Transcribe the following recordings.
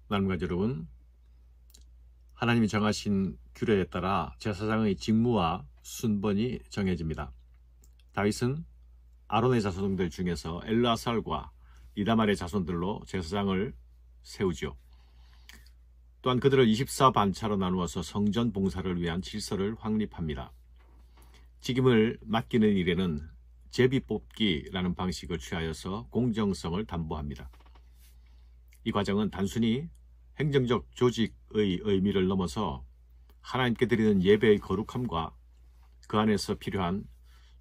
나눔가족 여러분, 하나님이 정하신 규례에 따라 제사장의 직무와 순번이 정해집니다. 다윗은 아론의 자손들 중에서 엘르아살과 이다말의 자손들로 제사장을 세우죠. 또한 그들을 24반차로 나누어서 성전 봉사를 위한 질서를 확립합니다. 직임을 맡기는 일에는 제비 뽑기라는 방식을 취하여서 공정성을 담보합니다. 이 과정은 단순히 행정적 조직의 의미를 넘어서 하나님께 드리는 예배의 거룩함과 그 안에서 필요한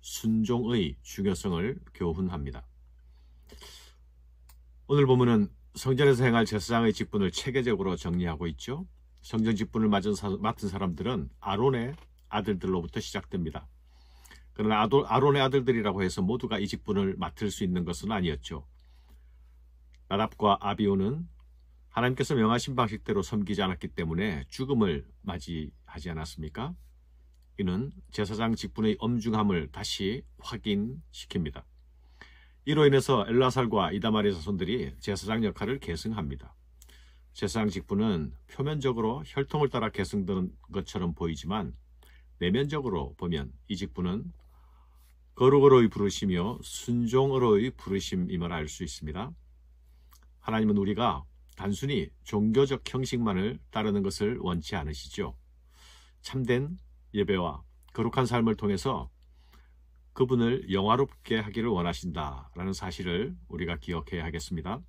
순종의 중요성을 교훈합니다. 오늘 본문은 성전에서 행할 제사장의 직분을 체계적으로 정리하고 있죠. 성전 직분을 맡은 사람들은 아론의 아들들로부터 시작됩니다. 그러나 아론의 아들들이라고 해서 모두가 이 직분을 맡을 수 있는 것은 아니었죠. 나답과 아비후는 하나님께서 명하신 방식대로 섬기지 않았기 때문에 죽음을 맞이하지 않았습니까? 이는 제사장 직분의 엄중함을 다시 확인시킵니다. 이로 인해서 엘르아살과 이다말의 자손들이 제사장 역할을 계승합니다. 제사장 직분은 표면적으로 혈통을 따라 계승되는 것처럼 보이지만 내면적으로 보면 이 직분은 거룩으로의 부르심이요 순종으로의 부르심임을 알 수 있습니다. 하나님은 우리가 단순히 종교적 형식만을 따르는 것을 원치 않으시죠. 참된 예배와 거룩한 삶을 통해서 그분을 영화롭게 하기를 원하신다라는 사실을 우리가 기억해야 하겠습니다.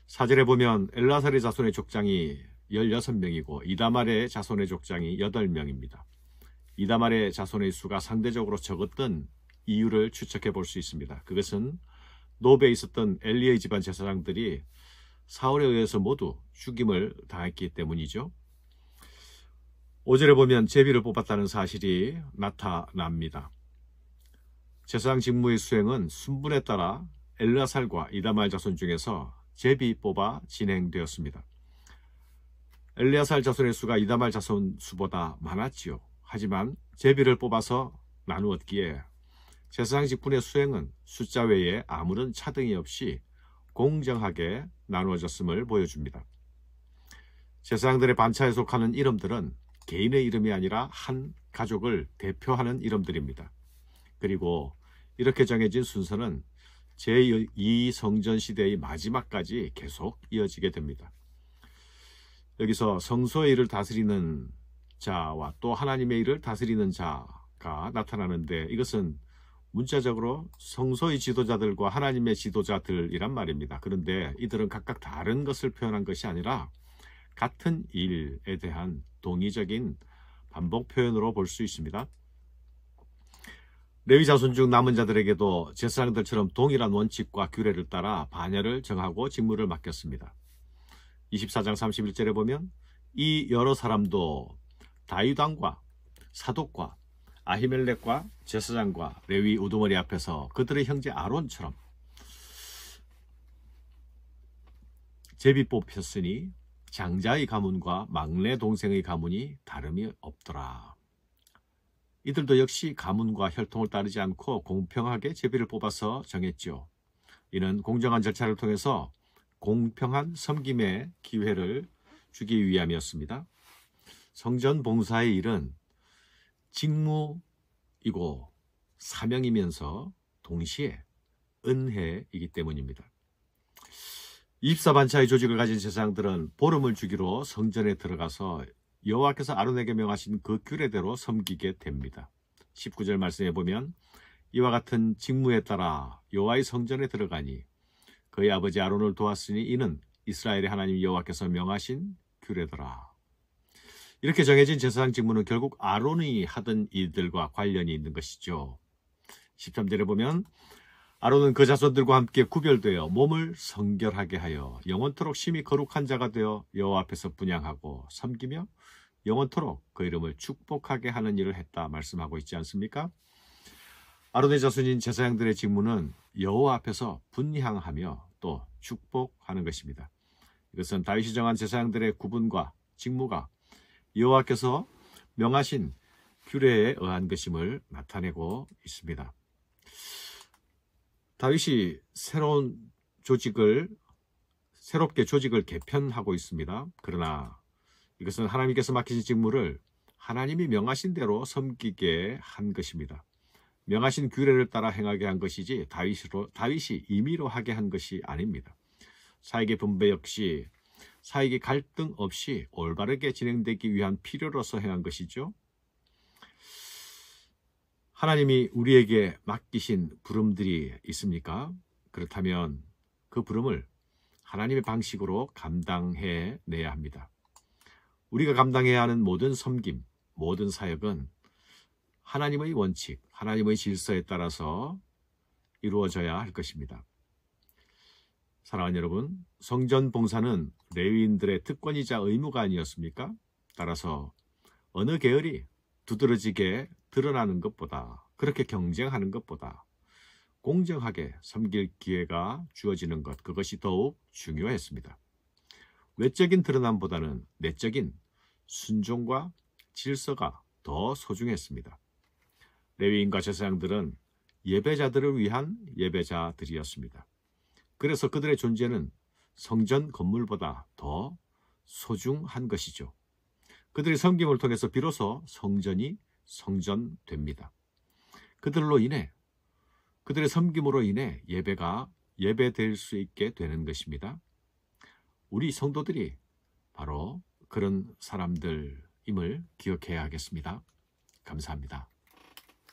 4절에 보면 엘르아살의 자손의 족장이 16명이고 이다말의 자손의 족장이 8명입니다. 이다말의 자손의 수가 상대적으로 적었던 이유를 추측해 볼 수 있습니다. 그것은 노베에 있었던 엘리의 집안 제사장들이 사울에 의해서 모두 죽임을 당했기 때문이죠. 5절에 보면 제비를 뽑았다는 사실이 나타납니다. 제사장 직무의 수행은 순분에 따라 엘르아살과 이다말 자손 중에서 제비 뽑아 진행되었습니다. 엘르아살 자손의 수가 이다말 자손 수보다 많았지요. 하지만 제비를 뽑아서 나누었기에 제사장 직분의 수행은 숫자 외에 아무런 차등이 없이 공정하게 나누어졌음을 보여줍니다. 제사장들의 반차에 속하는 이름들은 개인의 이름이 아니라 한 가족을 대표하는 이름들입니다. 그리고 이렇게 정해진 순서는 제2성전 시대의 마지막까지 계속 이어지게 됩니다. 여기서 성소의 일을 다스리는 자와 또 하나님의 일을 다스리는 자가 나타나는데 이것은 문자적으로 성소의 지도자들과 하나님의 지도자들이란 말입니다. 그런데 이들은 각각 다른 것을 표현한 것이 아니라 같은 일에 대한 동의적인 반복 표현으로 볼 수 있습니다. 레위 자손 중 남은 자들에게도 제사장들처럼 동일한 원칙과 규례를 따라 반열을 정하고 직무를 맡겼습니다. 24장 31절에 보면 이 여러 사람도 다윗 왕과 사독과 아히멜렉과 제사장과 레위 우두머리 앞에서 그들의 형제 아론처럼 제비 뽑혔으니 장자의 가문과 막내 동생의 가문이 다름이 없더라. 이들도 역시 가문과 혈통을 따르지 않고 공평하게 제비를 뽑아서 정했죠. 이는 공정한 절차를 통해서 공평한 섬김의 기회를 주기 위함이었습니다. 성전 봉사의 일은 직무이고 사명이면서 동시에 은혜이기 때문입니다. 24반차의 조직을 가진 제사장들은 보름을 주기로 성전에 들어가서 여호와께서 아론에게 명하신 그 규례대로 섬기게 됩니다. 19절 말씀에 보면 이와 같은 직무에 따라 여호와의 성전에 들어가니 그의 아버지 아론을 도왔으니 이는 이스라엘의 하나님 여호와께서 명하신 규례더라. 이렇게 정해진 제사장 직무는 결국 아론이 하던 일들과 관련이 있는 것이죠. 13절에 보면 아론은 그 자손들과 함께 구별되어 몸을 성결하게 하여 영원토록 심히 거룩한 자가 되어 여호와 앞에서 분향하고 섬기며 영원토록 그 이름을 축복하게 하는 일을 했다 말씀하고 있지 않습니까? 아론의 자손인 제사장들의 직무는 여호와 앞에서 분향하며 또 축복하는 것입니다. 이것은 다윗이 정한 제사장들의 구분과 직무가 여호와께서 명하신 규례에 의한 것임을 나타내고 있습니다. 다윗이 새로운 조직을 새롭게 조직을 개편하고 있습니다. 그러나 이것은 하나님께서 맡기신 직무를 하나님이 명하신 대로 섬기게 한 것입니다. 명하신 규례를 따라 행하게 한 것이지 다윗이 임의로 하게 한 것이 아닙니다. 사역의 분배 역시 사역이 갈등 없이 올바르게 진행되기 위한 필요로서 행한 것이죠. 하나님이 우리에게 맡기신 부름들이 있습니까? 그렇다면 그 부름을 하나님의 방식으로 감당해 내야 합니다. 우리가 감당해야 하는 모든 섬김, 모든 사역은 하나님의 원칙, 하나님의 질서에 따라서 이루어져야 할 것입니다. 사랑하는 여러분, 성전 봉사는 레위인들의 특권이자 의무가 아니었습니까? 따라서 어느 계열이 두드러지게 드러나는 것보다, 그렇게 경쟁하는 것보다 공정하게 섬길 기회가 주어지는 것, 그것이 더욱 중요했습니다. 외적인 드러남보다는 내적인 순종과 질서가 더 소중했습니다. 레위인과 제사장들은 예배자들을 위한 예배자들이었습니다. 그래서 그들의 존재는 성전 건물보다 더 소중한 것이죠. 그들의 섬김을 통해서 비로소 성전이 성전됩니다. 그들로 인해, 그들의 섬김으로 인해 예배가 예배될 수 있게 되는 것입니다. 우리 성도들이 바로 그런 사람들임을 기억해야 하겠습니다. 감사합니다.